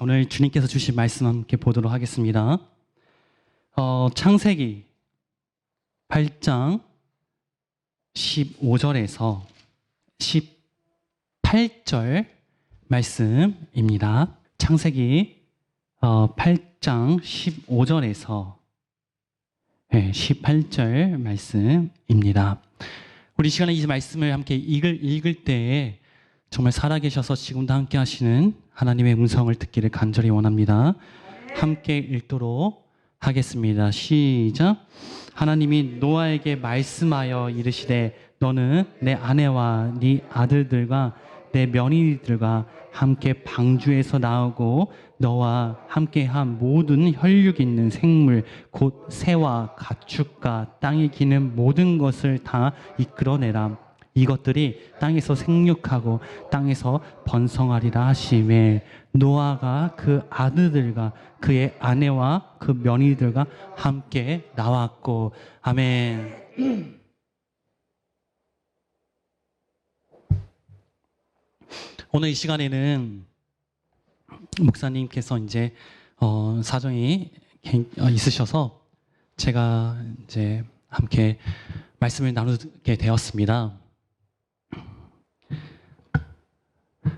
오늘 주님께서 주신 말씀 함께 보도록 하겠습니다. 창세기 8장 15절에서 18절 말씀입니다. 창세기 8장 15절에서 18절 말씀입니다. 우리 시간에 이 말씀을 함께 읽을 때에 정말 살아계셔서 지금도 함께 하시는 하나님의 음성을 듣기를 간절히 원합니다. 함께 읽도록 하겠습니다. 시작. 하나님이 노아에게 말씀하여 이르시되 너는 내 아내와 네 아들들과 내 며느리들과 함께 방주에서 나오고 너와 함께한 모든 혈육 있는 생물 곧 새와 가축과 땅에 기는 모든 것을 다 이끌어내라. 이것들이 땅에서 생육하고 땅에서 번성하리라 하시매 노아가 그 아들들과 그의 아내와 그 며느리들과 함께 나왔고. 아멘. 오늘 이 시간에는 목사님께서 이제 사정이 있으셔서 제가 이제 함께 말씀을 나누게 되었습니다.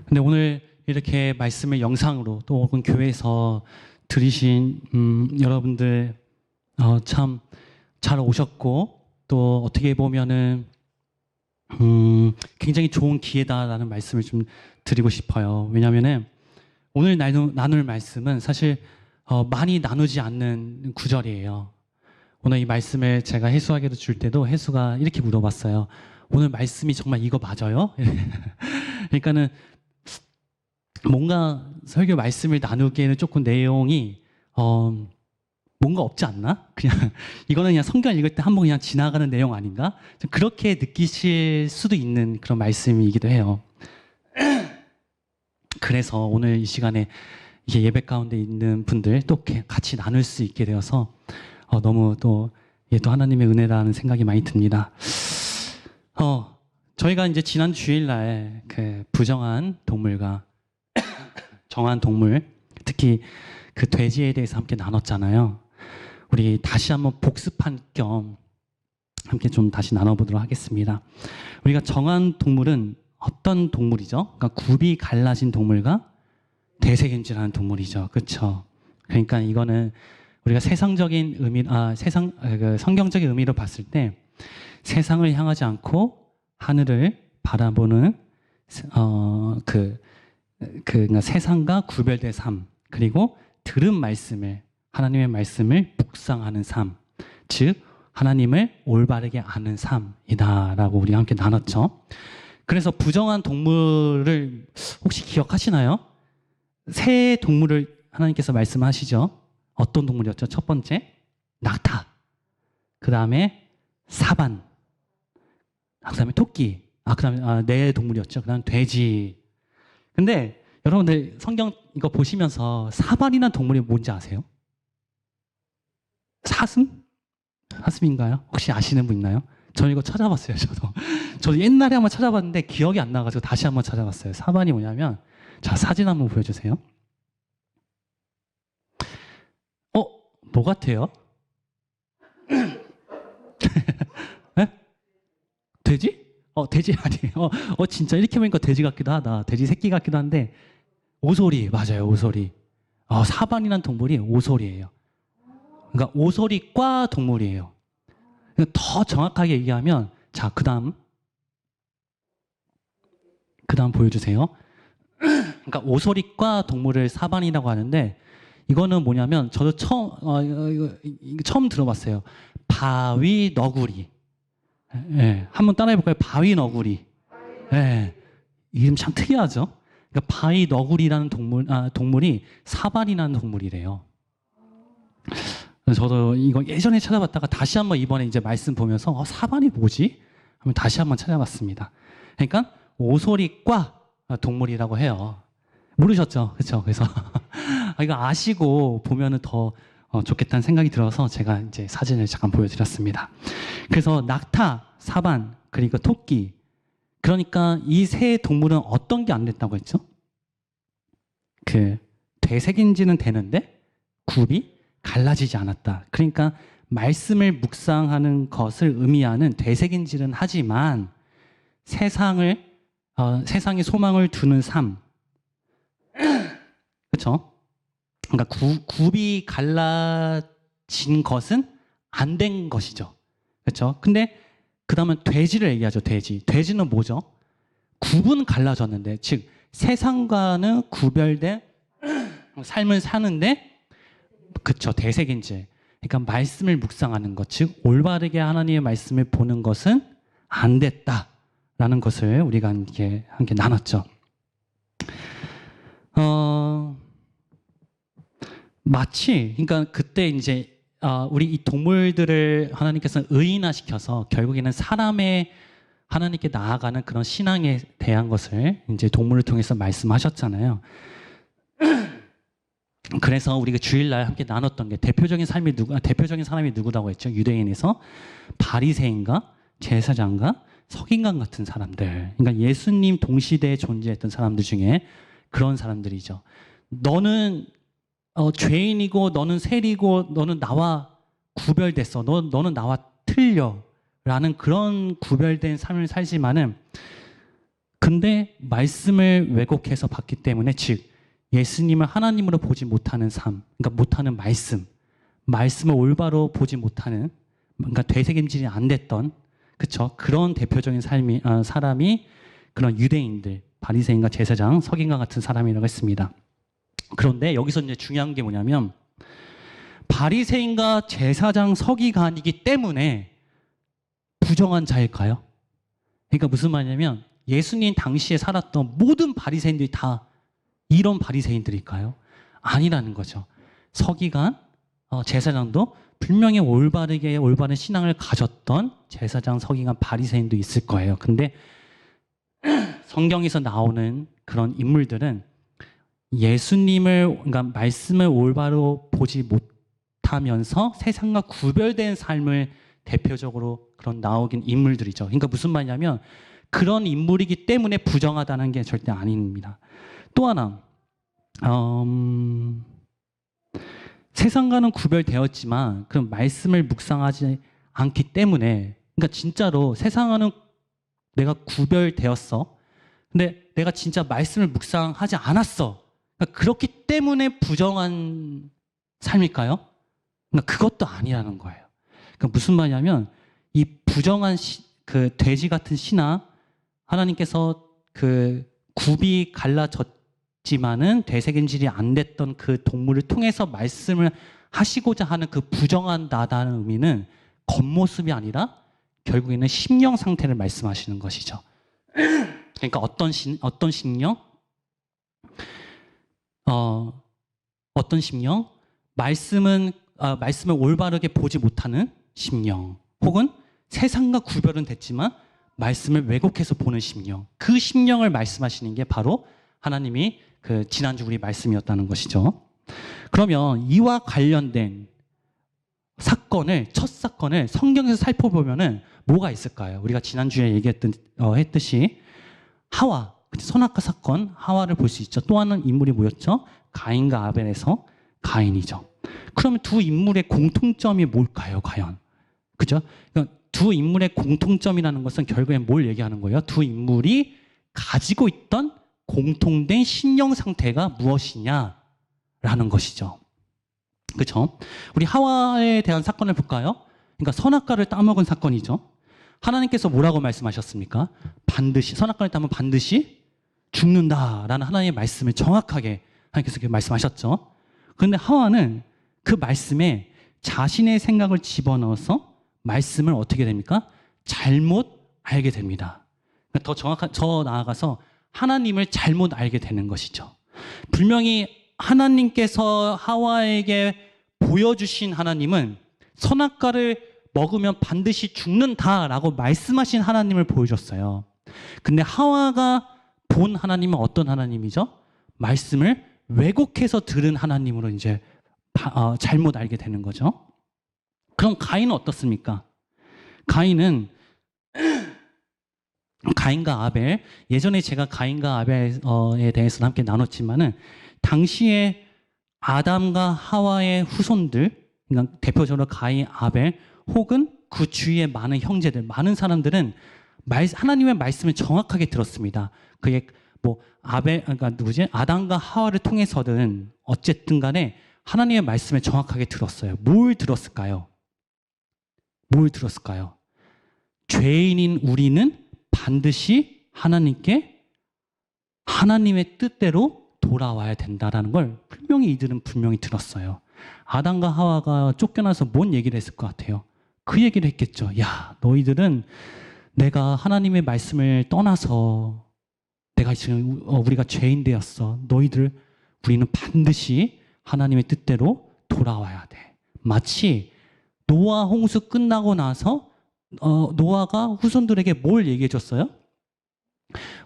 근데 오늘 이렇게 말씀을 영상으로 또 혹은 교회에서 들으신 여러분들 참 잘 오셨고 또 어떻게 보면은 굉장히 좋은 기회다라는 말씀을 좀 드리고 싶어요. 왜냐하면은 오늘 나눌 말씀은 사실 많이 나누지 않는 구절이에요. 오늘 이 말씀을 제가 혜수에게도 줄 때도 혜수가 이렇게 물어봤어요. 오늘 말씀이 정말 이거 맞아요? 그러니까는 뭔가 설교 말씀을 나누기에는 조금 내용이 뭔가 없지 않나? 그냥 이거는 그냥 성경 읽을 때 한번 그냥 지나가는 내용 아닌가? 좀 그렇게 느끼실 수도 있는 그런 말씀이기도 해요. 그래서 오늘 이 시간에 이게 예배 가운데 있는 분들 또 같이 나눌 수 있게 되어서 너무 또 하나님의 은혜라는 생각이 많이 듭니다. 저희가 이제 지난 주일날 그 부정한 동물과 정한 동물, 특히 그 돼지에 대해서 함께 나눴잖아요. 우리 다시 한번 복습한 겸 함께 좀 다시 나눠보도록 하겠습니다. 우리가 정한 동물은 어떤 동물이죠? 그러니까 굽이 갈라진 동물과 대세균질하는 동물이죠. 그렇죠? 그러니까 이거는 우리가 세상적인 의미, 성경적인 의미로 봤을 때 세상을 향하지 않고 하늘을 바라보는 그러니까 세상과 구별된 삶, 그리고 들은 말씀을, 하나님의 말씀을 묵상하는 삶, 즉 하나님을 올바르게 아는 삶이다라고 우리가 함께 나눴죠. 그래서 부정한 동물을 혹시 기억하시나요? 새 동물을 하나님께서 말씀하시죠. 어떤 동물이었죠? 첫 번째, 낙타. 그 다음에 사반. 그 다음에 토끼. 그 다음에 네 동물이었죠. 그 다음에 돼지. 근데 여러분들 성경 이거 보시면서 사반이라는 동물이 뭔지 아세요? 사슴? 사슴인가요? 혹시 아시는 분 있나요? 저는 이거 찾아봤어요. 저도 옛날에 한번 찾아봤는데 기억이 안 나가지고 다시 한번 찾아봤어요. 사반이 뭐냐면, 자, 사진 한번 보여주세요. 뭐 같아요? 네? 돼지? 돼지 아니에요. 진짜 이렇게 보니까 돼지 같기도 하다. 돼지 새끼 같기도 한데, 오소리, 맞아요, 오소리. 사반이라는 동물이 오소리예요. 그러니까 오소리과 동물이에요. 더 정확하게 얘기하면, 자, 그 다음 보여주세요. 그러니까 오소리과 동물을 사반이라고 하는데, 이거는 뭐냐면, 저도 처음 들어봤어요. 바위 너구리. 예, 한번 따라해볼까요? 바위 너구리. 예, 이름 참 특이하죠? 그러니까 바위 너구리라는 동물이 사반이라는 동물이래요. 저도 이거 예전에 찾아봤다가 다시 한번 이번에 이제 말씀 보면서 사반이 뭐지? 하면 다시 한번 찾아봤습니다. 그러니까 오소리과 동물이라고 해요. 모르셨죠? 그렇죠? 그래서 이거 아시고 보면은 더 좋겠다는 생각이 들어서 제가 이제 사진을 잠깐 보여드렸습니다. 그래서 낙타, 사반, 그리고 토끼. 그러니까 이 세 동물은 어떤 게 안 됐다고 했죠? 되새긴지는 되는데 굽이 갈라지지 않았다. 그러니까 말씀을 묵상하는 것을 의미하는 되새긴지는 하지만 세상에 소망을 두는 삶, 그렇죠? 그러니까 굽이 갈라진 것은 안 된 것이죠, 그렇죠? 근데 그 다음은 돼지를 얘기하죠. 돼지는 뭐죠? 굽은 갈라졌는데, 즉 세상과는 구별된 삶을 사는데, 그렇죠, 되새긴지. 그러니까 말씀을 묵상하는 것, 즉 올바르게 하나님의 말씀을 보는 것은 안 됐다라는 것을 우리가 함께 나눴죠. 마치 그러니까 그때 이제 우리 이 동물들을 하나님께서 의인화시켜서 결국에는 사람의 하나님께 나아가는 그런 신앙에 대한 것을 이제 동물을 통해서 말씀하셨잖아요. 그래서 우리가 주일날 함께 나눴던 게 대표적인 사람이 누구라고 했죠? 유대인에서 바리새인과 제사장과 서기관 같은 사람들. 그러니까 예수님 동시대에 존재했던 사람들 중에 그런 사람들이죠. 너는 죄인이고 너는 세리고 너는 나와 구별됐어. 너는 나와 틀려. 라는 그런 구별된 삶을 살지만은 근데 말씀을 왜곡해서 봤기 때문에 즉 예수님을 하나님으로 보지 못하는 삶, 그러니까 못하는 말씀을 올바로 보지 못하는, 그러니까 되새김질이 안 됐던, 그렇죠? 그런 대표적인 사람이 그런 유대인들, 바리새인과 제사장, 서기관 같은 사람이라고 했습니다. 그런데 여기서 이제 중요한 게 뭐냐면 바리새인과 제사장, 서기관이기 때문에 부정한 자일까요? 그러니까 무슨 말이냐면 예수님 당시에 살았던 모든 바리새인들이 다 이런 바리새인들일까요? 아니라는 거죠. 서기관, 제사장도 분명히 올바른 신앙을 가졌던 제사장, 서기관, 바리새인도 있을 거예요. 근데 성경에서 나오는 그런 인물들은 그러니까 말씀을 올바로 보지 못하면서 세상과 구별된 삶을 대표적으로 그런 나오긴 인물들이죠. 그러니까 무슨 말이냐면 그런 인물이기 때문에 부정하다는 게 절대 아닙니다. 또 하나, 세상과는 구별되었지만 그 말씀을 묵상하지 않기 때문에, 그러니까 진짜로 세상과는 내가 구별되었어. 근데 내가 진짜 말씀을 묵상하지 않았어. 그러니까 그렇기 때문에 부정한 삶일까요? 그러니까 그것도 아니라는 거예요. 그러니까 무슨 말이냐면 이 부정한 그 돼지 같은 신앙, 하나님께서 그 굽이 갈라졌지만은 되새김질이 안 됐던 그 동물을 통해서 말씀을 하시고자 하는 그 부정한 나다는 의미는 겉모습이 아니라 결국에는 심령 상태를 말씀하시는 것이죠. 그러니까 어떤 심령? 어떤 심령? 말씀을 올바르게 보지 못하는 심령, 혹은 세상과 구별은 됐지만 말씀을 왜곡해서 보는 심령, 그 심령을 말씀하시는 게 바로 하나님이 그 지난주 우리 말씀이었다는 것이죠. 그러면 이와 관련된 첫 사건을 성경에서 살펴보면은 뭐가 있을까요? 우리가 지난주에 했듯이 하와, 선악과 사건, 하와를 볼 수 있죠. 또 하나는 인물이 뭐였죠? 가인과 아벨에서 가인이죠. 그러면 두 인물의 공통점이 뭘까요, 과연? 그죠? 그러니까 두 인물의 공통점이라는 것은 결국엔 뭘 얘기하는 거예요? 두 인물이 가지고 있던 공통된 심령 상태가 무엇이냐라는 것이죠. 그렇죠? 우리 하와에 대한 사건을 볼까요? 그러니까 선악과를 따먹은 사건이죠. 하나님께서 뭐라고 말씀하셨습니까? 선악과를 따면 반드시 죽는다라는 하나님의 말씀을 정확하게 하나님께서 그렇게 말씀하셨죠. 그런데 하와는 그 말씀에 자신의 생각을 집어넣어서 말씀을 어떻게 됩니까? 잘못 알게 됩니다. 더 나아가서 하나님을 잘못 알게 되는 것이죠. 분명히 하나님께서 하와에게 보여주신 하나님은 선악과를 먹으면 반드시 죽는다라고 말씀하신 하나님을 보여줬어요. 근데 하와가 본 하나님은 어떤 하나님이죠? 말씀을 왜곡해서 들은 하나님으로 이제 잘못 알게 되는 거죠. 그럼 가인은 어떻습니까? 가인은 가인과 아벨, 예전에 제가 가인과 아벨에 대해서 함께 나눴지만은 당시에 아담과 하와의 후손들, 그러니까 대표적으로 가인, 아벨 혹은 그 주위의 많은 형제들, 많은 사람들은 하나님의 말씀을 정확하게 들었습니다. 그게 뭐 그러니까 누구지? 아담과 하와를 통해서든 어쨌든 간에 하나님의 말씀을 정확하게 들었어요. 뭘 들었을까요? 뭘 들었을까요? 죄인인 우리는 반드시 하나님의 뜻대로 돌아와야 된다라는 걸 이들은 분명히 들었어요. 아담과 하와가 쫓겨나서 뭔 얘기를 했을 것 같아요? 그 얘기를 했겠죠. 야, 너희들은 내가 하나님의 말씀을 떠나서 내가 지금 우리가 죄인 되었어. 우리는 반드시 하나님의 뜻대로 돌아와야 돼. 마치 노아 홍수 끝나고 나서 노아가 후손들에게 뭘 얘기해 줬어요?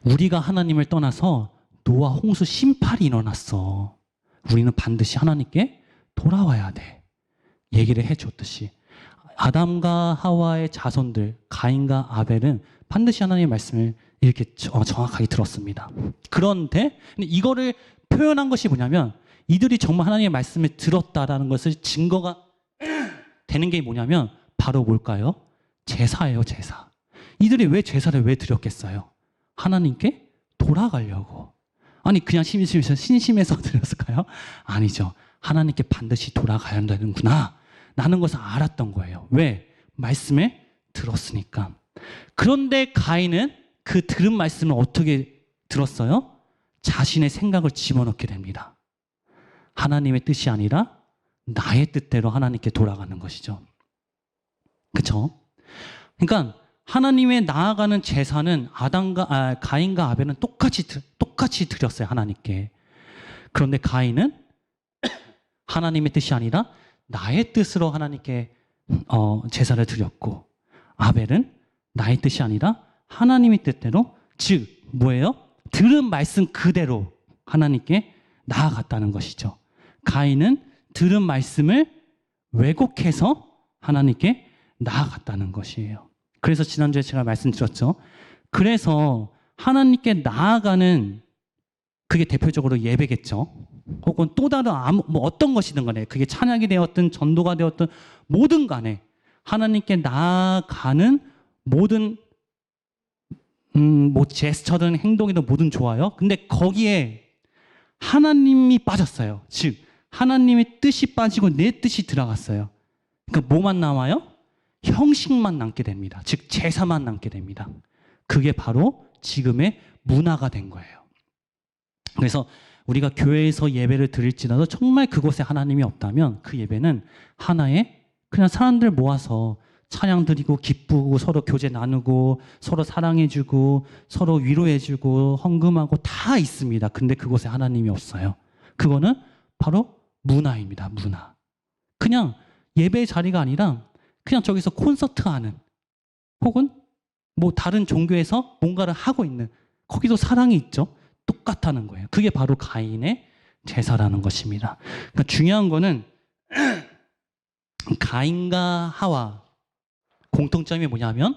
우리가 하나님을 떠나서 노아 홍수 심판이 일어났어. 우리는 반드시 하나님께 돌아와야 돼. 얘기를 해줬듯이 아담과 하와의 자손들 가인과 아벨은 반드시 하나님의 말씀을 이렇게 정확하게 들었습니다. 그런데 이거를 표현한 것이 뭐냐면 이들이 정말 하나님의 말씀을 들었다라는 것을 증거가 되는 게 뭐냐면 바로 뭘까요? 제사예요, 제사. 이들이 왜 제사를 왜 드렸겠어요? 하나님께 돌아가려고. 아니 그냥 신심해서 드렸을까요? 아니죠. 하나님께 반드시 돌아가야 되는구나 라는 것을 알았던 거예요. 왜? 말씀을 들었으니까. 그런데 가인은 그 들은 말씀을 어떻게 들었어요? 자신의 생각을 집어넣게 됩니다. 하나님의 뜻이 아니라 나의 뜻대로 하나님께 돌아가는 것이죠. 그렇죠? 그러니까 하나님의 나아가는 제사는 가인과 아벨은 똑같이 드렸어요, 하나님께. 그런데 가인은 하나님의 뜻이 아니라 나의 뜻으로 하나님께 제사를 드렸고, 아벨은 나의 뜻이 아니라 하나님의 뜻대로, 즉 뭐예요? 들은 말씀 그대로 하나님께 나아갔다는 것이죠. 가인은 들은 말씀을 왜곡해서 하나님께 나아갔다는 것이에요. 그래서 지난주에 제가 말씀드렸죠. 그래서 하나님께 나아가는 그게 대표적으로 예배겠죠. 혹은 또 다른 어떤 것이든 간에 그게 찬양이 되었든 전도가 되었든 뭐든 간에 하나님께 나아가는 모든 뭐 제스처든 행동이든 뭐든 좋아요. 근데 거기에 하나님이 빠졌어요. 즉 하나님의 뜻이 빠지고 내 뜻이 들어갔어요. 그러니까 뭐만 남아요? 형식만 남게 됩니다. 즉 제사만 남게 됩니다. 그게 바로 지금의 문화가 된 거예요. 그래서 우리가 교회에서 예배를 드릴지라도 정말 그곳에 하나님이 없다면 그 예배는 하나의 그냥 사람들 모아서 찬양 드리고 기쁘고 서로 교제 나누고 서로 사랑해주고 서로 위로해주고 헌금하고 다 있습니다. 근데 그곳에 하나님이 없어요. 그거는 바로 문화입니다. 문화. 그냥 예배의 자리가 아니라 그냥 저기서 콘서트 하는 혹은 뭐 다른 종교에서 뭔가를 하고 있는 거기도 사랑이 있죠. 똑같다는 거예요. 그게 바로 가인의 제사라는 것입니다. 그러니까 중요한 거는 가인과 하와 공통점이 뭐냐면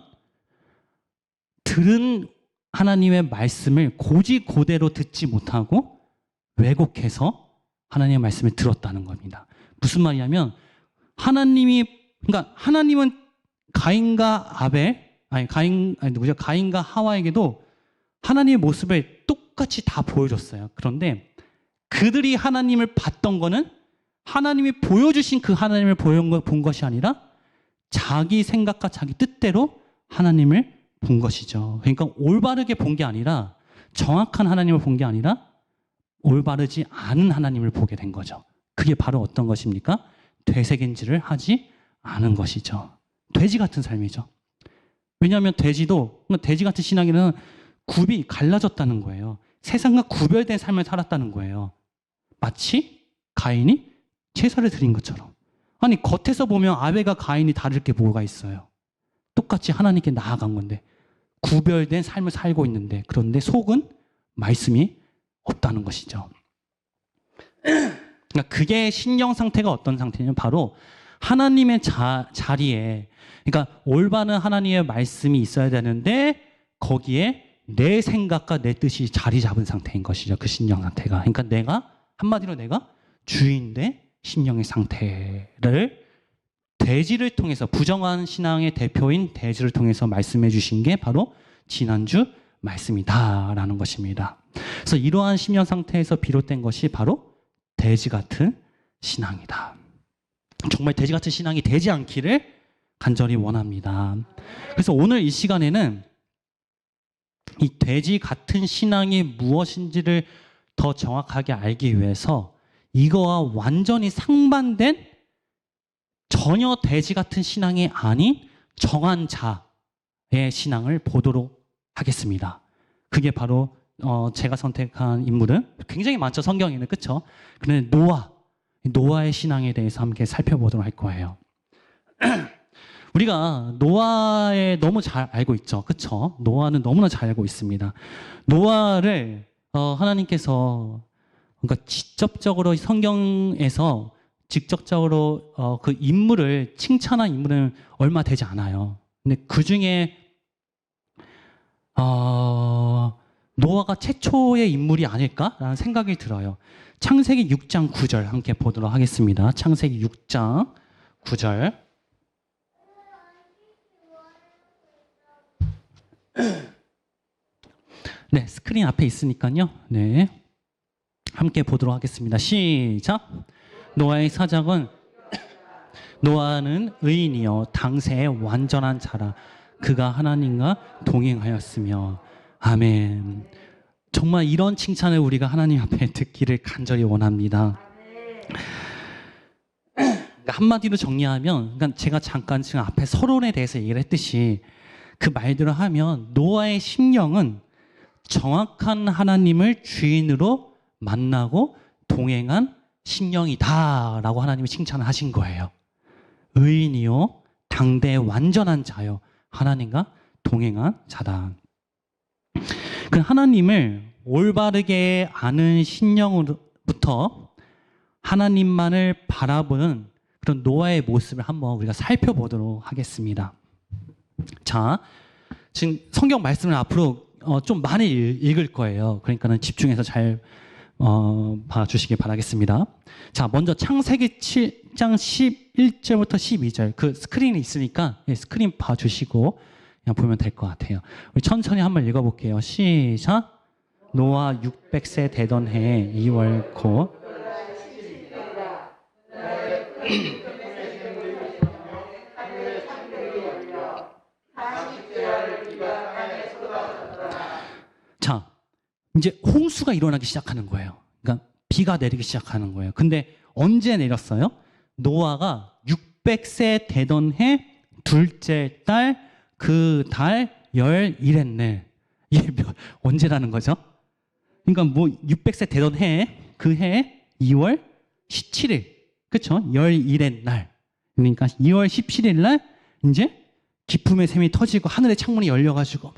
들은 하나님의 말씀을 고지고대로 듣지 못하고 왜곡해서 하나님의 말씀을 들었다는 겁니다. 무슨 말이냐면 하나님은 가인과 하와에게도 하나님의 모습을 똑같이 다 보여줬어요. 그런데 그들이 하나님을 봤던 거는 하나님이 보여주신 그 하나님을 본 것이 아니라 자기 생각과 자기 뜻대로 하나님을 본 것이죠. 그러니까 올바르게 본 게 아니라 정확한 하나님을 본 게 아니라 올바르지 않은 하나님을 보게 된 거죠. 그게 바로 어떤 것입니까? 되새김질을 하지 않은 것이죠. 돼지 같은 삶이죠. 왜냐하면 돼지 같은 신앙에는 굽이 갈라졌다는 거예요. 세상과 구별된 삶을 살았다는 거예요. 마치 가인이 제사를 드린 것처럼. 아니 겉에서 보면 아벨과 가인이 다를 게 뭐가 있어요. 똑같이 하나님께 나아간 건데 구별된 삶을 살고 있는데 그런데 속은 말씀이 없다는 것이죠. 그러니까 그게 신령 상태가 어떤 상태냐면 바로 하나님의 자리에 그러니까 올바른 하나님의 말씀이 있어야 되는데 거기에 내 생각과 내 뜻이 자리 잡은 상태인 것이죠. 그 신령 상태가. 그러니까 한마디로 내가 주인된 심령의 상태를 대지를 통해서, 부정한 신앙의 대표인 대지를 통해서 말씀해 주신 게 바로 지난주 말씀이다라는 것입니다. 그래서 이러한 심령 상태에서 비롯된 것이 바로 돼지 같은 신앙이다. 정말 돼지 같은 신앙이 되지 않기를 간절히 원합니다. 그래서 오늘 이 시간에는 이 돼지 같은 신앙이 무엇인지를 더 정확하게 알기 위해서 이거와 완전히 상반된 전혀 돼지 같은 신앙이 아닌 정한 자의 신앙을 보도록 하겠습니다. 그게 바로 제가 선택한 인물은 굉장히 많죠. 성경에는. 그렇죠? 그런데 노아의 신앙에 대해서 함께 살펴보도록 할 거예요. 우리가 노아에 너무 잘 알고 있죠. 그렇죠? 노아는 너무나 잘 알고 있습니다. 노아를 하나님께서 그러니까 직접적으로 성경에서 직접적으로 그 인물을 칭찬한 인물은 얼마 되지 않아요. 근데 그 중에 노아가 최초의 인물이 아닐까라는 생각이 들어요. 창세기 6장 9절 함께 보도록 하겠습니다. 창세기 6장 9절. 네, 스크린 앞에 있으니까요. 네, 함께 보도록 하겠습니다. 시작. 노아의 사적은 노아는 의인이요 당세의 완전한 자라. 그가 하나님과 동행하였으며. 아멘. 정말 이런 칭찬을 우리가 하나님 앞에 듣기를 간절히 원합니다. 한마디로 정리하면, 그러니까 제가 잠깐 지금 앞에 서론에 대해서 얘기를 했듯이 그 말대로 하면 노아의 심령은 정확한 하나님을 주인으로 만나고 동행한 심령이다라고 하나님이 칭찬을 하신 거예요. 의인이요 당대의 완전한 자요 하나님과 동행한 자다. 그 하나님을 올바르게 아는 심령으로부터 하나님만을 바라보는 그런 노아의 모습을 한번 우리가 살펴보도록 하겠습니다. 자, 지금 성경 말씀을 앞으로 좀 많이 읽을 거예요. 그러니까는 집중해서 잘 봐주시길 바라겠습니다. 자, 먼저 창세기 7장 11절부터 12절 그 스크린이 있으니까 스크린 봐주시고 그냥 보면 될 것 같아요. 우리 천천히 한번 읽어볼게요. 시작. 노아 600세 되던 해에 2월 곧 자, 이제 홍수가 일어나기 시작하는 거예요. 그러니까 비가 내리기 시작하는 거예요. 근데 언제 내렸어요? 노아가 600세 되던 해 둘째 달 그 달 11일날. 이게 언제라는 거죠? 그러니까 뭐 600세 되던 해 그 해 2월 17일. 그렇죠? 11일의 날. 그러니까 2월 17일 날 이제 기품의 샘이 터지고 하늘의 창문이 열려가지고 막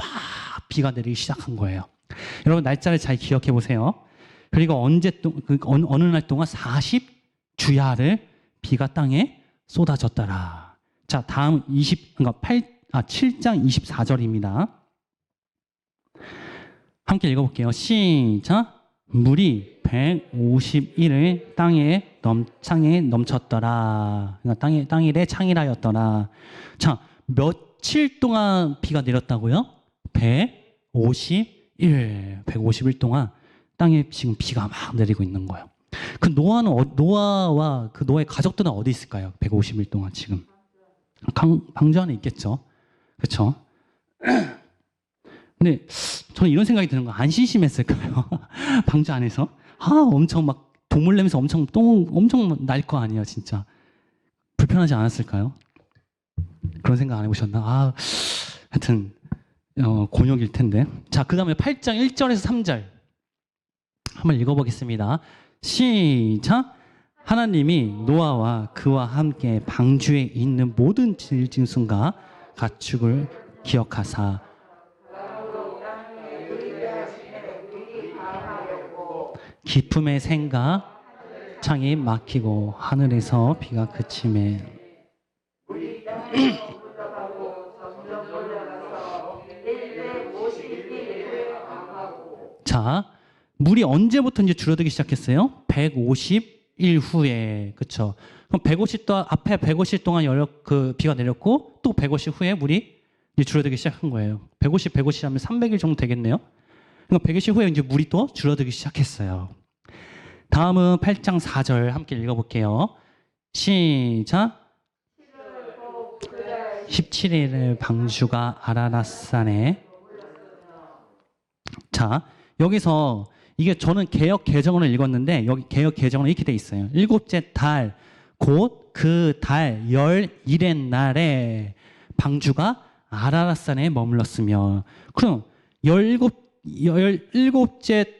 비가 내리기 시작한 거예요. 여러분 날짜를 잘 기억해 보세요. 그리고 어느 날 동안 40주야를 비가 땅에 쏟아졌더라. 자, 다음 7장 24절입니다. 함께 읽어볼게요. 시작. 물이 151을 창에 넘쳤더라. 그러니까 땅일에 창이라였더라. 자, 며칠 동안 비가 내렸다고요? 150일 동안 땅에 지금 비가 막 내리고 있는 거예요. 그 노아와 그 노아의 가족들은 어디 있을까요? 150일 동안 지금 방주 안에 있겠죠. 그렇죠? 근데 저는 이런 생각이 드는 거, 안 심심했을까요? 방주 안에서 엄청 막 동물 냄새 엄청 날 거 아니에요, 진짜. 불편하지 않았을까요? 그런 생각 안 해보셨나? 하여튼 곤욕일 텐데. 자, 그 다음에 8장 1절에서 3절 한번 읽어보겠습니다. 시작. 하나님이 노아와 그와 함께 방주에 있는 모든 짐승과 가축을 기억하사 기품의 샘과 창이 막히고 하늘에서 비가 그침에 자, 물이 언제부터 이제 줄어들기 시작했어요? 150 150일 후에 그쵸? 그럼 150 동안 앞에 150 동안 그 비가 내렸고 또 150 후에 물이 이제 줄어들기 시작한 거예요. 150 하면 300일 정도 되겠네요. 그러니까 120 후에 이제 물이 또 줄어들기 시작했어요. 다음은 8장 4절 함께 읽어볼게요. 시작. 17일에 방주가 아라랏산에. 자, 여기서 이게 저는 개역 개정을 읽었는데 여기 개역 개정은 이렇게 돼 있어요. 일곱째 달 곧 그 달 11일의 날에 방주가 아라랏산에 머물렀으며. 그럼 17일째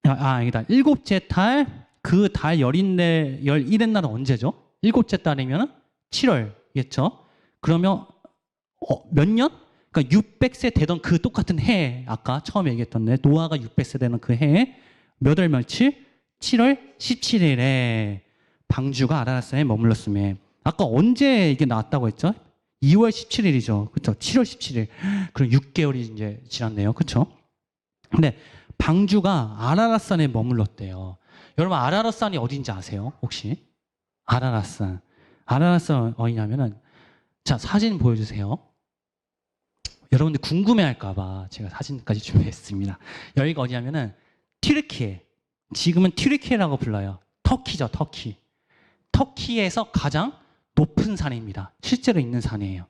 아니다. 일곱째 달 그 달 11일의 날은 언제죠? 일곱째 달이면 7월이겠죠? 그러면 몇 년? 그러니까 600세 되던 그 똑같은 해, 아까 처음에 얘기했던 노아가 600세 되는 그 해에 몇 월 며칠? 7월 17일에 방주가 아라랏산에 머물렀으며. 아까 언제 이게 나왔다고 했죠? 2월 17일이죠. 그렇죠? 7월 17일. 그럼 6개월이 이제 지났네요. 그렇죠? 근데 방주가 아라랏산에 머물렀대요. 여러분 아라랏산이 어딘지 아세요? 혹시? 아라랏산. 아라랏산 어디냐면은 자, 사진 보여주세요. 여러분들 궁금해할까봐 제가 사진까지 준비했습니다. 여기가 어디냐면은 튀르키예. 지금은 튀르키예라고 불러요. 터키죠, 터키. 터키에서 가장 높은 산입니다. 실제로 있는 산이에요.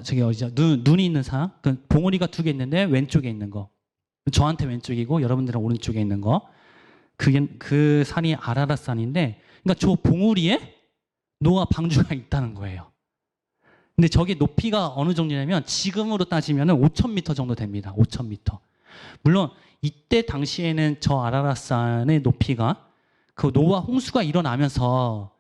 저기 어디죠? 눈이 있는 산. 그 봉우리가 두 개 있는데 왼쪽에 있는 거. 저한테 왼쪽이고 여러분들은 오른쪽에 있는 거. 그 산이 아라랏산인데, 그러니까 저 봉우리에 노아 방주가 있다는 거예요. 근데 저게 높이가 어느 정도냐면 지금으로 따지면 5,000m 정도 됩니다. 5,000m. 물론 이때 당시에는 저 아라랏산의 높이가 그 노아 홍수가 일어나면서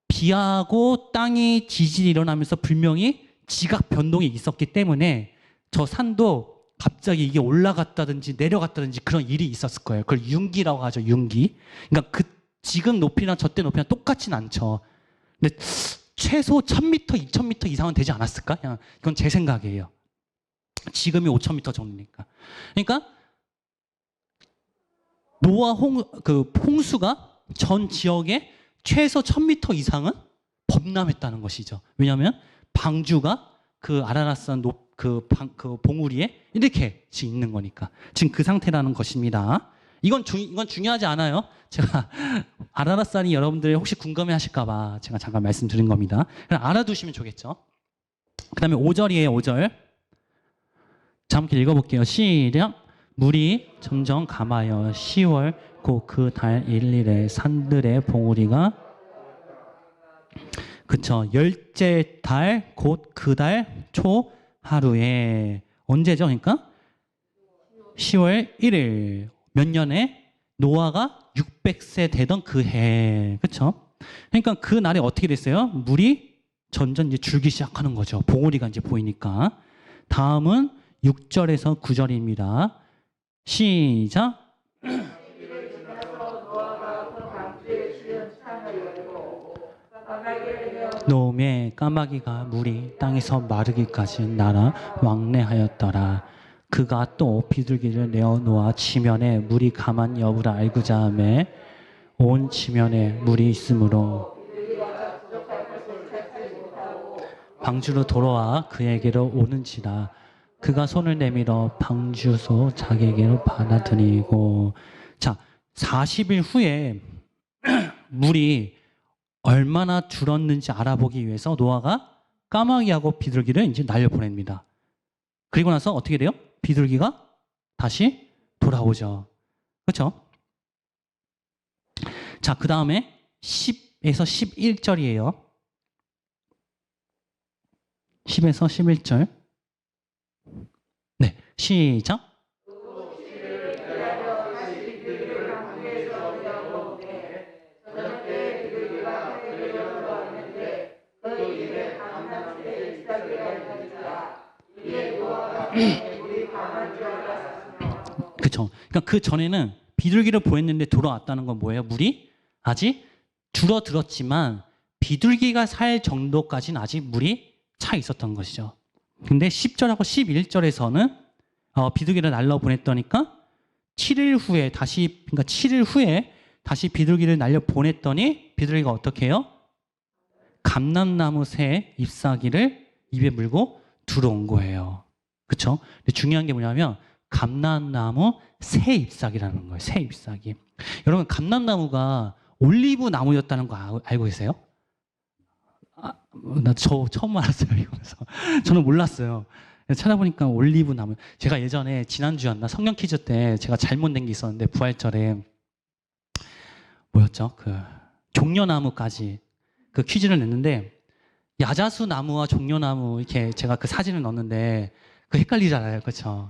비하고 땅이 지진이 일어나면서 분명히 지각 변동이 있었기 때문에 저 산도 갑자기 이게 올라갔다든지 내려갔다든지 그런 일이 있었을 거예요. 그걸 융기라고 하죠. 융기. 그러니까 그 지금 높이랑 저때 높이랑 똑같진 않죠. 근데 최소 1,000m, 2,000m 이상은 되지 않았을까? 그냥 이건 제 생각이에요. 지금이 5,000m 정도니까. 그러니까 노아 홍수가 전 지역에 최소 1,000m 이상은 범람했다는 것이죠. 왜냐하면 방주가 그 아라랏산 그 봉우리에 이렇게 지금 있는 거니까. 지금 그 상태라는 것입니다. 이건 중요하지 않아요. 제가 아라랏산이 여러분들이 혹시 궁금해하실까봐 제가 잠깐 말씀드린 겁니다. 그냥 알아두시면 좋겠죠. 그 다음에 5절이에요. 5절. 자, 함께 읽어볼게요. 시작. 물이 점점 감하여 10월 곧 그 달 1일에 산들의 봉우리가 그쵸. 열째 달 곧 그 달 초 하루에 언제죠? 그러니까 10월 1일 몇 년에 노아가 600세 되던 그 해. 그쵸? 그러니까 그 날에 어떻게 됐어요? 물이 점점 이제 줄기 시작하는 거죠. 봉우리가 이제 보이니까. 다음은 6절에서 9절입니다. 시작. 노음에 까마귀가 물이 땅에서 마르기까지 날아 왕래하였더라. 그가 또 비둘기를 내어 놓아 지면에 물이 가만 여부라 알고자 하매 온 지면에 물이 있으므로 방주로 돌아와 그에게로 오는지라. 그가 손을 내밀어 방주소 자기에게로 받아들이고. 자, 40일 후에 물이 얼마나 줄었는지 알아보기 위해서 노아가 까마귀하고 비둘기를 이제 날려보냅니다. 그리고 나서 어떻게 돼요? 비둘기가 다시 돌아오죠. 그렇죠? 자, 그 다음에 10에서 11절이에요. 10에서 11절. 네, 시작. 그렇죠. 그러니까 그 전에는 비둘기를 보냈는데 돌아왔다는 건 뭐예요? 물이 아직 줄어들었지만 비둘기가 살 정도까지는 아직 물이 차 있었던 것이죠. 근데 10절하고 11절에서는 비둘기를 날라 보냈더니까 7일 후에 다시, 그러니까 7일 후에 다시 비둘기를 날려 보냈더니 비둘기가 어떻게 해요? 감람나무 새 잎사귀를 입에 물고 들어온 거예요. 그렇죠? 근데 중요한 게 뭐냐면 감람나무 새 잎사귀라는 거예요. 새 잎사귀. 여러분 감람나무가 올리브 나무였다는 거 알고 계세요? 저 처음 알았어요. 이거서 저는 몰랐어요. 찾아보니까 올리브 나무. 제가 예전에 지난주였나 성경 퀴즈 때 제가 잘못 낸 게 있었는데 부활절에 뭐였죠? 그 종려나무까지 그 퀴즈를 냈는데 야자수 나무와 종려나무 이렇게 제가 그 사진을 넣었는데 그 헷갈리잖아요, 그렇죠?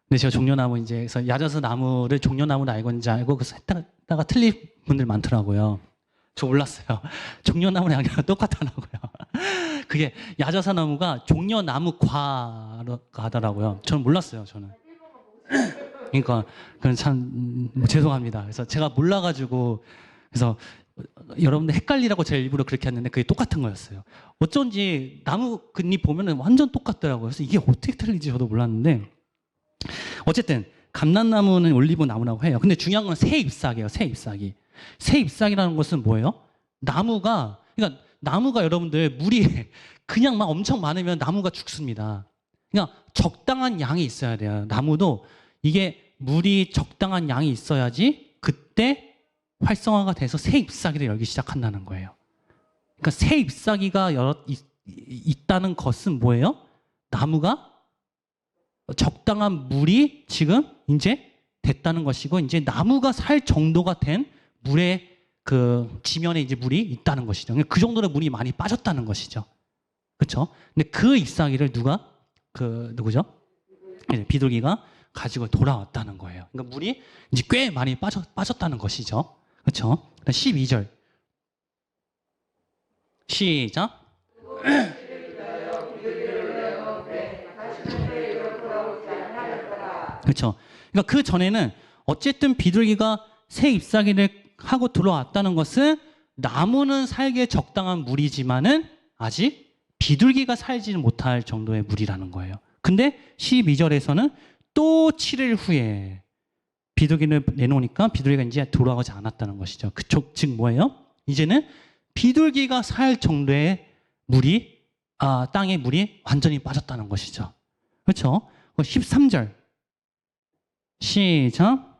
근데 제가 종려나무 이제 그래서 야자수 나무를 종려나무로 알고 있는지 알고 그래서 했다가 틀린 분들 많더라고요. 저 몰랐어요. 종려나무랑 양이랑 똑같더라고요. 그게 야자수 나무가 종려나무과라고 하더라고요. 저는 몰랐어요, 저는. 그러니까 그건 참 죄송합니다. 그래서 제가 몰라가지고 그래서 여러분들 헷갈리라고 제가 일부러 그렇게 했는데 그게 똑같은 거였어요. 어쩐지 나무잎 보면은 완전 똑같더라고요. 그래서 이게 어떻게 틀리지 저도 몰랐는데 어쨌든 감람나무는 올리브 나무라고 해요. 근데 중요한 건 새 잎사귀예요. 새 잎사귀. 새 잎사귀라는 것은 뭐예요? 그러니까 나무가 여러분들 물이 그냥 막 엄청 많으면 나무가 죽습니다. 그러니까 적당한 양이 있어야 돼요. 나무도 이게 물이 적당한 양이 있어야지 그때 활성화가 돼서 새 잎사귀를 열기 시작한다는 거예요. 그러니까 새 잎사귀가 있다는 것은 뭐예요? 나무가 적당한 물이 지금 이제 됐다는 것이고 이제 나무가 살 정도가 된 물의 그 지면에 이제 물이 있다는 것이죠. 그 정도로 물이 많이 빠졌다는 것이죠. 그렇죠? 근데 그 잎사귀를 누구죠? 비둘기가 가지고 돌아왔다는 거예요. 그러니까 물이 이제 꽤 많이 빠졌다는 것이죠. 그렇죠? 12절 시작. 그렇죠. 그러니까 그 전에는 어쨌든 비둘기가 새 잎사귀를 하고 들어왔다는 것은 나무는 살기에 적당한 물이지만은 아직 비둘기가 살지는 못할 정도의 물이라는 거예요. 근데 12절에서는 또 7일 후에 비둘기를 내놓으니까 비둘기가 이제 돌아가지 않았다는 것이죠. 즉 뭐예요? 이제는 비둘기가 살 정도의 땅에 물이 완전히 빠졌다는 것이죠. 그렇죠? 13절 시작.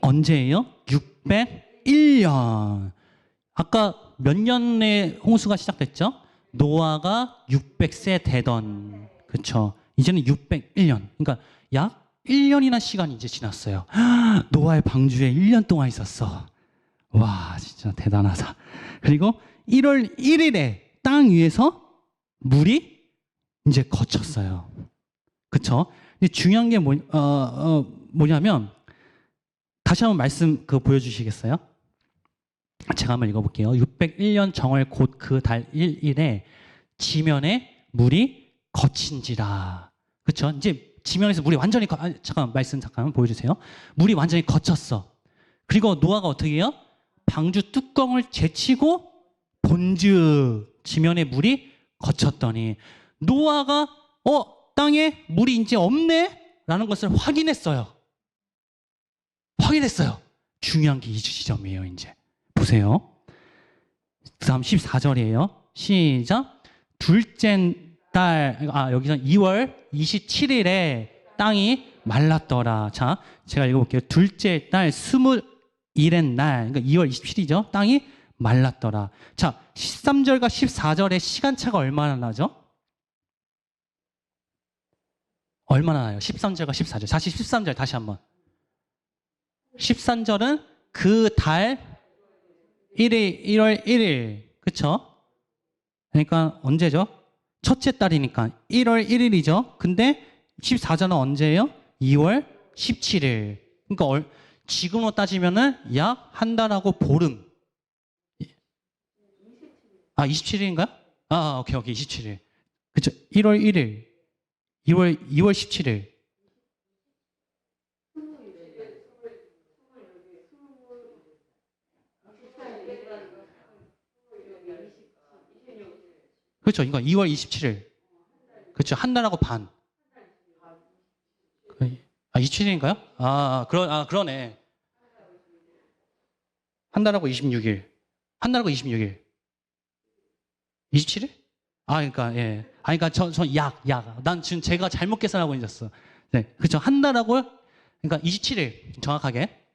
언제예요? 601년. 아까 몇 년에 홍수가 시작됐죠? 노아가 600세 되던, 그렇죠? 이제는 601년. 그러니까 약 1년이나 시간이 이제 지났어요. 노아의 방주에 1년 동안 있었어. 와, 진짜 대단하다. 그리고 1월 1일에 땅 위에서 물이 이제 거쳤어요. 그렇죠? 근데 중요한 게 뭐냐면 다시 한번 말씀 보여주시겠어요? 제가 한번 읽어볼게요. 601년 정월 곧 그 달 1일에 지면에 물이 거친지라. 그렇죠? 이제 지면에서 물이 완전히 잠깐만 보여주세요. 물이 완전히 거쳤어. 그리고 노아가 어떻게 해요? 방주 뚜껑을 제치고 본즉 지면에 물이 거쳤더니 노아가 땅에 물이 이제 없네? 라는 것을 확인했어요. 중요한 게 이 지점이에요. 이제 보세요. 그 다음 14절이에요. 시작. 둘째 달, 여기서 2월 27일에 땅이 말랐더라. 자, 제가 읽어볼게요. 둘째 달 20일의 날, 그러니까 2월 27일이죠. 땅이 말랐더라. 자, 13절과 14절의 시간차가 얼마나 나죠? 얼마나 나요? 13절과 14절. 다시 13절 다시 한번. 13절은 그 달 1월 1일. 그쵸? 그러니까 언제죠? 첫째 달이니까 1월 1일이죠. 근데 14절은 언제예요? 2월 17일. 그러니까 지금으로 따지면은 약 한 달하고 보름. 27일인가요? 오케이. 27일. 그쵸? 1월 1일. 2월 17일. 그렇죠. 이거 2월 27일. 그렇죠. 한 달하고 반. 27일인가요? 그러네. 한 달하고 26일. 한 달하고 26일. 27일? 그러니까, 예. 그러니까 약. 난 지금 제가 잘못 계산하고 있었어. 네. 그렇죠. 한 달하고, 그러니까 27일. 정확하게.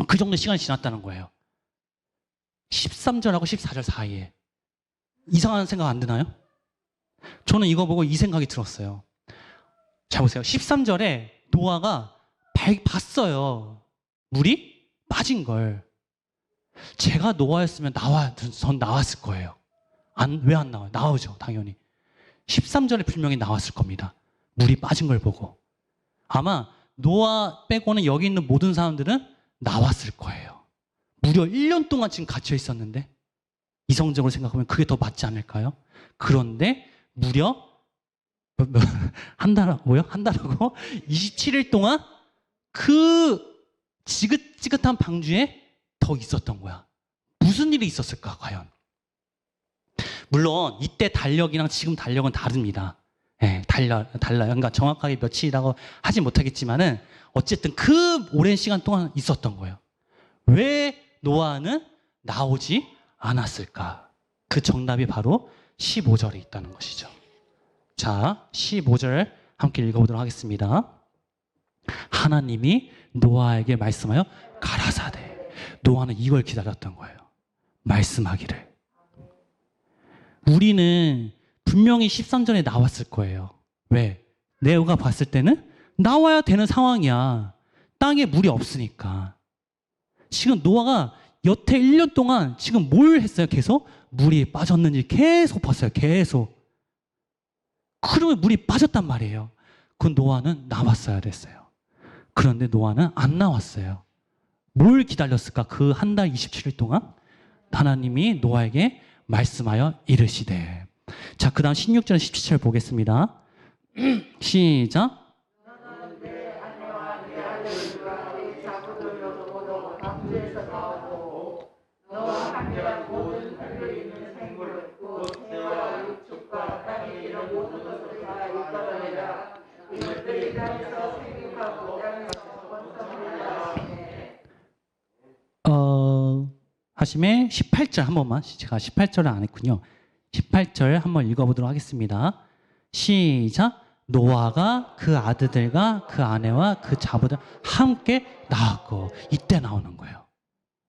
그 정도 시간이 지났다는 거예요. 13절하고 14절 사이에. 이상한 생각 안 드나요? 저는 이거 보고 이 생각이 들었어요. 잘 보세요. 13절에 노아가 봤어요. 물이 빠진 걸. 제가 노아였으면 전 나왔을 거예요. 왜 안 나와요? 나오죠, 당연히. 13절에 분명히 나왔을 겁니다. 물이 빠진 걸 보고. 아마 노아 빼고는 여기 있는 모든 사람들은 나왔을 거예요. 무려 1년 동안 지금 갇혀 있었는데 이성적으로 생각하면 그게 더 맞지 않을까요? 그런데 무려 한 달하고 27일 동안 그 지긋지긋한 방주에 더 있었던 거야. 무슨 일이 있었을까 과연? 물론 이때 달력이랑 지금 달력은 다릅니다. 네, 달라요. 그러니까 정확하게 며칠이라고 하지 못하겠지만은 어쨌든 그 오랜 시간 동안 있었던 거예요. 왜 노아는 나오지 않았을까? 그 정답이 바로 15절에 있다는 것이죠. 자, 15절 함께 읽어보도록 하겠습니다. 하나님이 노아에게 말씀하여 가라사대. 노아는 이걸 기다렸던 거예요. 말씀하기를. 우리는 분명히 13절에 나왔을 거예요. 왜? 네오가 봤을 때는 나와야 되는 상황이야. 땅에 물이 없으니까. 지금 노아가 여태 1년 동안 지금 뭘 했어요? 계속 물이 빠졌는지 계속 봤어요. 계속. 그러면 물이 빠졌단 말이에요. 그 노아는 나왔어야 됐어요. 그런데 노아는 안 나왔어요. 뭘 기다렸을까? 그 한 달 27일 동안 하나님이 노아에게 말씀하여 이르시되. 자, 그 다음 16절 17절 보겠습니다. 시작. 하심에 18절 한 번만. 제가 18절을 안 했군요. 18절 한번 읽어보도록 하겠습니다. 시작. 노아가 그 아들들과 그 아내와 그 자부들 함께 나왔고. 이때 나오는 거예요.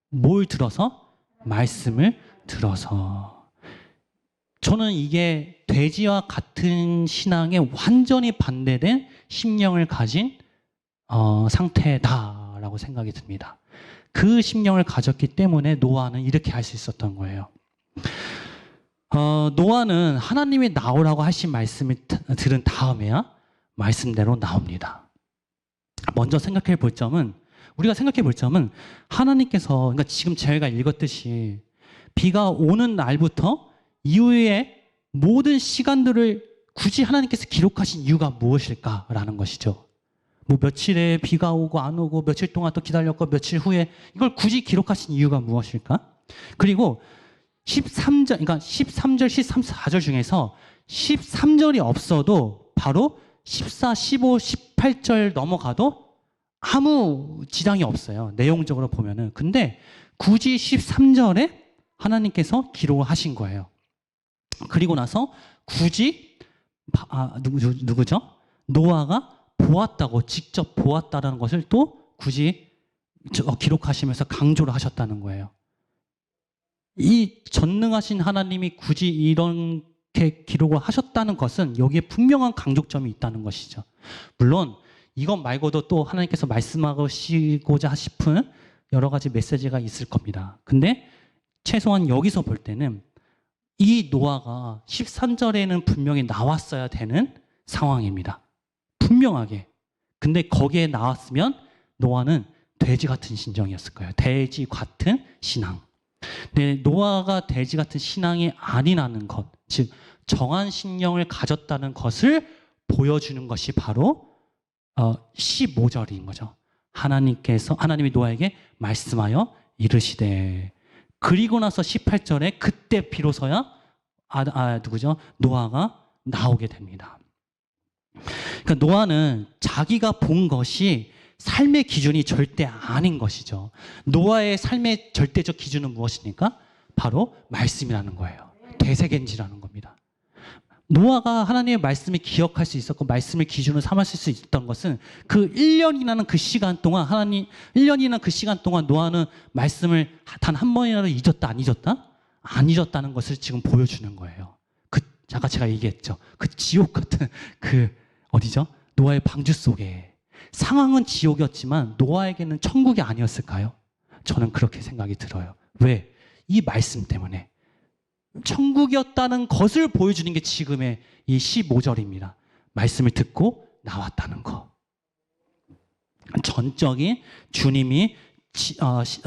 뭘 들어서? 말씀을 들어서. 저는 이게 돼지와 같은 신앙에 완전히 반대된 심령을 가진 상태다라고 생각이 듭니다. 그 심령을 가졌기 때문에 노아는 이렇게 할 수 있었던 거예요. 노아는 하나님이 나오라고 하신 말씀을 들은 다음에야 말씀대로 나옵니다. 먼저 우리가 생각해 볼 점은 하나님께서, 그러니까 지금 저희가 읽었듯이 비가 오는 날부터 이후에 모든 시간들을 굳이 하나님께서 기록하신 이유가 무엇일까라는 것이죠. 뭐 며칠에 비가 오고 안 오고 며칠 동안 또 기다렸고 며칠 후에 이걸 굳이 기록하신 이유가 무엇일까? 그리고 13절, 그러니까 13절, 14절 중에서 13절이 없어도 바로 14, 15, 18절 넘어가도 아무 지장이 없어요. 내용적으로 보면은. 근데 굳이 13절에 하나님께서 기록을 하신 거예요. 그리고 나서 굳이 누구죠? 노아가 직접 보았다라는 것을 또 굳이 기록하시면서 강조를 하셨다는 거예요. 이 전능하신 하나님이 굳이 이렇게 기록을 하셨다는 것은 여기에 분명한 강조점이 있다는 것이죠. 물론 이것 말고도 또 하나님께서 말씀하시고자 싶은 여러 가지 메시지가 있을 겁니다. 근데 최소한 여기서 볼 때는 이 노아가 13절에는 분명히 나왔어야 되는 상황입니다. 분명하게. 근데 거기에 나왔으면 노아는 돼지 같은 심정이었을 거예요. 돼지 같은 신앙. 근데 노아가 돼지 같은 신앙이 아니라는 것, 즉 정한 신령을 가졌다는 것을 보여주는 것이 바로 15절인 거죠. 하나님이 노아에게 말씀하여 이르시되. 그리고 나서 18절에 그때 비로소야 누구죠? 노아가 나오게 됩니다. 그러니까 노아는 자기가 본 것이 삶의 기준이 절대 아닌 것이죠. 노아의 삶의 절대적 기준은 무엇입니까? 바로 말씀이라는 거예요. 대세겐지라는 겁니다. 노아가 하나님의 말씀을 기억할 수 있었고 말씀을 기준으로 삼았을 수 있던 것은 그 1년이라는 그 시간 동안 1년이라는 그 시간 동안 노아는 말씀을 단 한 번이라도 잊었다 안 잊었다? 안 잊었다는 것을 지금 보여주는 거예요. 아까 제가 얘기했죠. 그 지옥 같은 어디죠? 노아의 방주 속에 상황은 지옥이었지만 노아에게는 천국이 아니었을까요? 저는 그렇게 생각이 들어요. 왜? 이 말씀 때문에. 천국이었다는 것을 보여주는 게 지금의 이 15절입니다. 말씀을 듣고 나왔다는 거. 전적인 주님이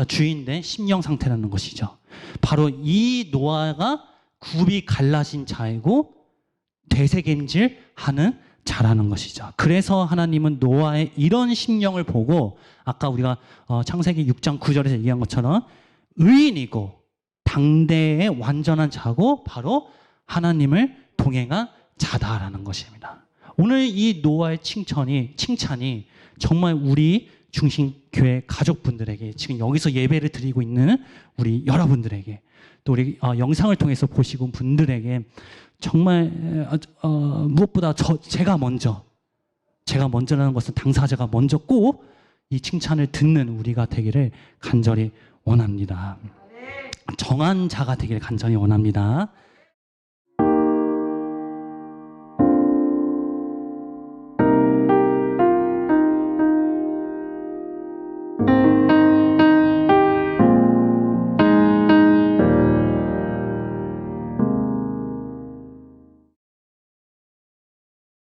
주인된 심령 상태라는 것이죠. 바로 이 노아가 굽이 갈라진 자이고 되새김질 하는 자라는 것이죠. 그래서 하나님은 노아의 이런 심령을 보고 아까 우리가 창세기 6장 9절에서 얘기한 것처럼 의인이고 당대의 완전한 자고 바로 하나님을 동행한 자다라는 것입니다. 오늘 이 노아의 칭찬이 정말 우리 중심교회 가족분들에게 지금 여기서 예배를 드리고 있는 우리 여러분들에게 또 우리 영상을 통해서 보시고 분들에게 정말 무엇보다 제가 먼저라는 것은 당사자가 먼저 꼭 이 칭찬을 듣는 우리가 되기를 간절히 원합니다. 정한 자가 되기를 간절히 원합니다.